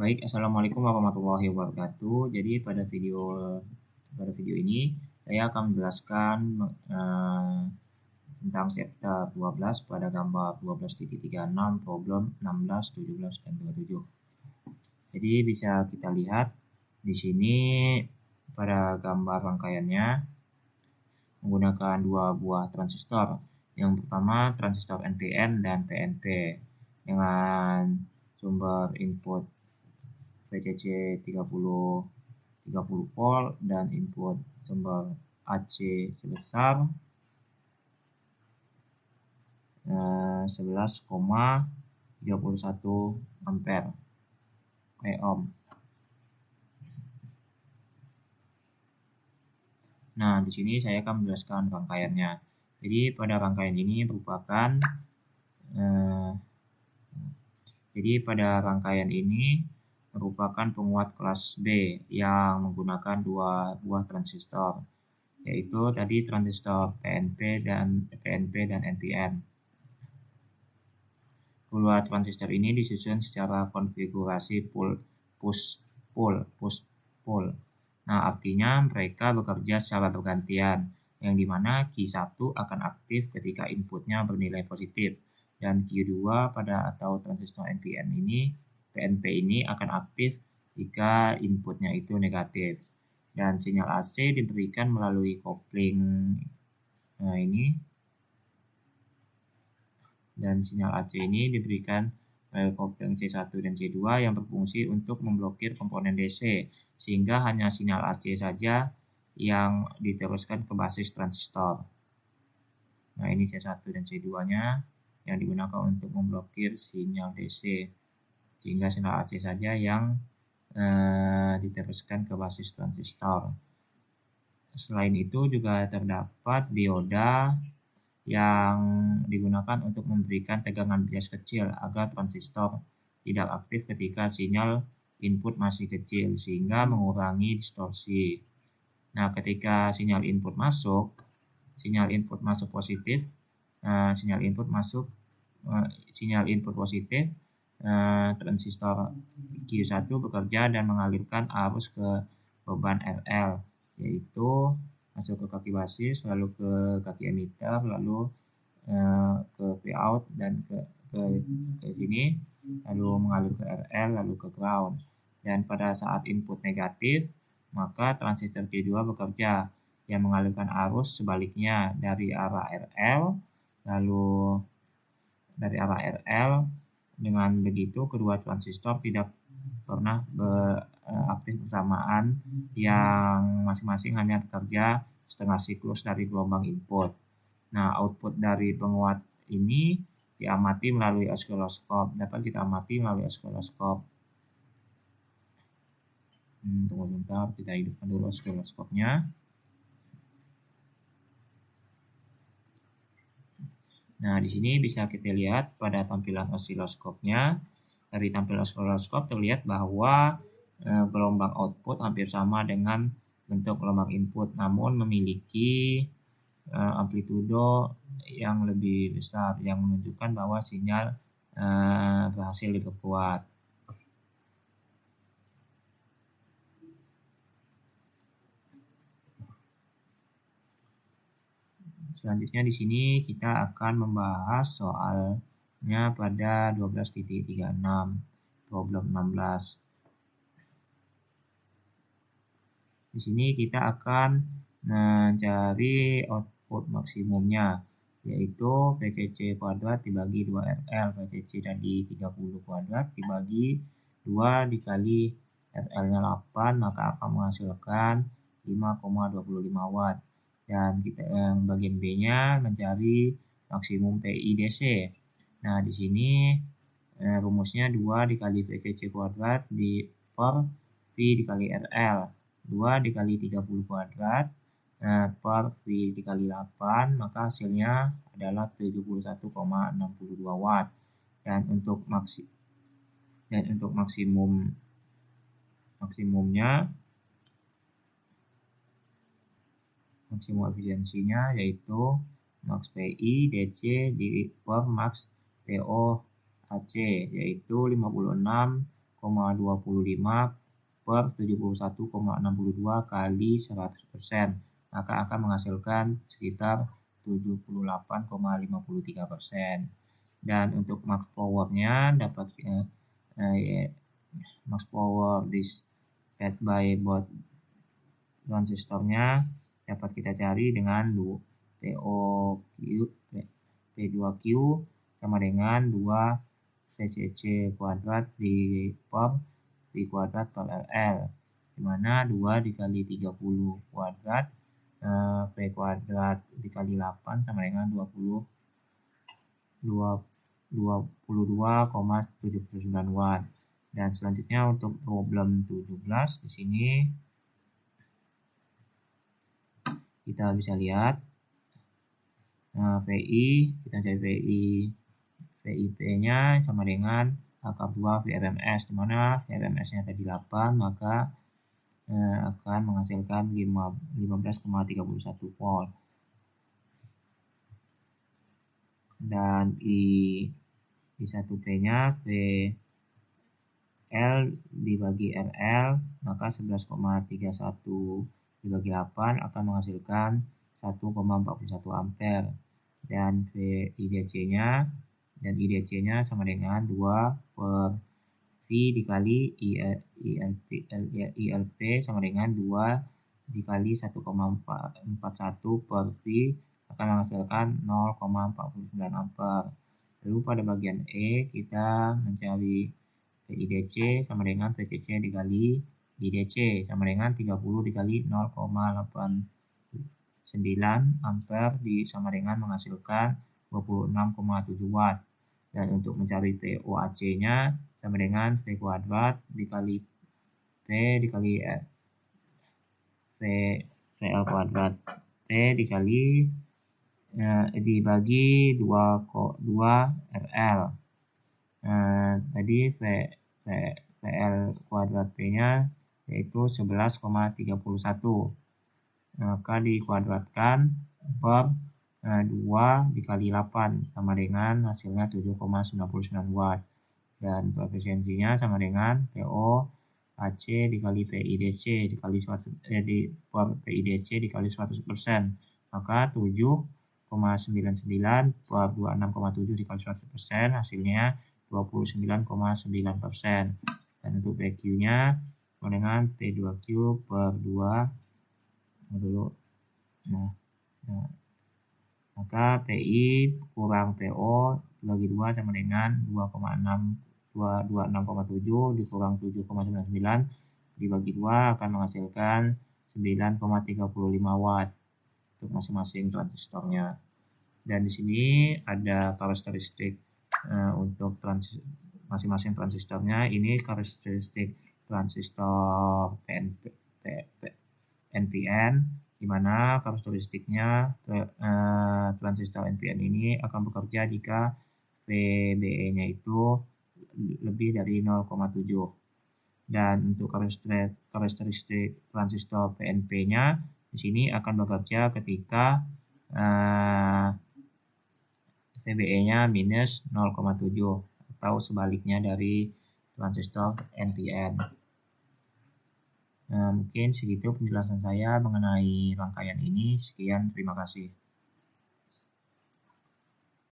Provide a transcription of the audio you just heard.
Baik, assalamualaikum warahmatullahi wabarakatuh. Jadi pada video ini saya akan menjelaskan tentang chapter 12 pada gambar 12.36, problem 16, 17, dan 27. Jadi bisa kita lihat di sini pada gambar rangkaiannya menggunakan dua buah transistor. Yang pertama transistor NPN dan PNP dengan sumber input VCC 30 volt dan input sumber AC sebesar 11,31 ampere ohm. Nah, di sini saya akan menjelaskan rangkaiannya. Jadi pada rangkaian ini merupakan penguat kelas B yang menggunakan dua buah transistor, yaitu tadi transistor PNP dan NPN. Kedua transistor ini disusun secara konfigurasi push-pull. Nah, artinya mereka bekerja secara bergantian, yang dimana Q1 akan aktif ketika inputnya bernilai positif, dan Q2 atau transistor PNP ini akan aktif jika inputnya itu negatif. Dan sinyal AC diberikan melalui kopling dan sinyal AC ini diberikan kopling C1 dan C2 yang berfungsi untuk memblokir komponen DC, sehingga hanya sinyal AC saja yang diteruskan ke basis transistor. Nah, ini C1 dan C2-nya yang digunakan untuk memblokir sinyal DC, sehingga sinyal AC saja yang diteruskan ke basis transistor. Selain itu juga terdapat dioda yang digunakan untuk memberikan tegangan bias kecil agar transistor tidak aktif ketika sinyal input masih kecil, sehingga mengurangi distorsi. Nah, ketika sinyal input masuk positif, transistor Q1 bekerja dan mengalirkan arus ke beban RL, yaitu masuk ke kaki basis, lalu ke kaki emitter, lalu ke Vout dan ke sini, lalu mengalir ke RL, lalu ke ground. Dan pada saat input negatif, maka transistor Q2 bekerja yang mengalirkan arus sebaliknya dari arah RL, Dengan begitu kedua transistor tidak pernah aktif bersamaan, yang masing-masing hanya bekerja setengah siklus dari gelombang input. Nah, output dari penguat ini diamati melalui osiloskop. Dapat kita amati melalui osiloskop. Tunggu sebentar, kita hidupkan dulu osiloskopnya. Nah, di sini bisa kita lihat pada tampilan osiloskopnya. Dari tampilan osiloskop terlihat bahwa gelombang output hampir sama dengan bentuk gelombang input, namun memiliki amplitudo yang lebih besar, yang menunjukkan bahwa sinyal berhasil diperkuat. Selanjutnya di sini kita akan membahas soalnya pada 12.36, problem 16. Di sini kita akan mencari output maksimumnya, yaitu VCC kuadrat dibagi 2RL. VCC tadi 30 kuadrat dibagi 2 dikali RL-nya 8, maka akan menghasilkan 5,25 watt. Dan kita yang bagian B-nya mencari maksimum PI DC. Nah, di sini rumusnya 2 dikali VCC kuadrat per V dikali RL. 2 dikali 30 kuadrat per V dikali 8, maka hasilnya adalah 71,62 watt. Dan untuk maksimum efisiensinya yaitu max PI DC per max PO AC, yaitu 56,5 per 71,62 kali 100%, maka akan menghasilkan sekitar 78,53%. Dan untuk max powernya dapat max power dispatched by both transistornya dapat kita cari dengan P2Q sama dengan 2 PCC kuadrat per V kuadrat per LL, dimana 2 dikali 30 kuadrat P kuadrat dikali 8 sama dengan 22,79 watt. Dan selanjutnya untuk problem 17 di sini kita bisa lihat VI, kita cari VIP-nya sama dengan akar 2 VRMS, di mana VRMS-nya tadi 8, maka akan menghasilkan 15,31 volt. Dan I1P-nya PL dibagi RL, maka 11,31 dibagi 8 akan menghasilkan 1,41 ampere. Dan IDC-nya sama dengan 2 per V dikali ILP sama dengan 2 dikali 1,41 per V akan menghasilkan 0,49 ampere. Lalu pada bagian E kita mencari PIDC sama dengan PCC dikali IDC sama dengan 30 dikali 0,89 ampere sama dengan menghasilkan 26,7 watt. Dan untuk mencari POAC-nya sama dengan V kuadrat dikali P dikali VL kuadrat P dikali dibagi 2 RL. Tadi PL kuadrat P-nya yaitu 11,31, maka dikuadratkan per 2 dikali 8 sama dengan hasilnya 7,99 watt. Dan koefisiensinya sama dengan POAC dikali PIDC dikali PIDC dikali 100%, maka 7,99 per 26,7 dikali 100% hasilnya 29,9%. Dan untuk PQ-nya sama dengan P2Q per 2 dulu. Maka PI kurang PO bagi 2 sama dengan 26,7 dikurang 7,99 dibagi 2 akan menghasilkan 9,35 watt untuk masing-masing transistornya. Dan di sini ada karakteristik untuk masing-masing transistornya. Ini karakteristik transistor NPN, di mana karakteristiknya transistor NPN ini akan bekerja jika VBE-nya itu lebih dari 0,7. Dan untuk karakteristik transistor PNP-nya di sini akan bekerja ketika VBE-nya minus 0,7 atau sebaliknya dari transistor NPN. Mungkin segitu penjelasan saya mengenai rangkaian ini. Sekian, terima kasih.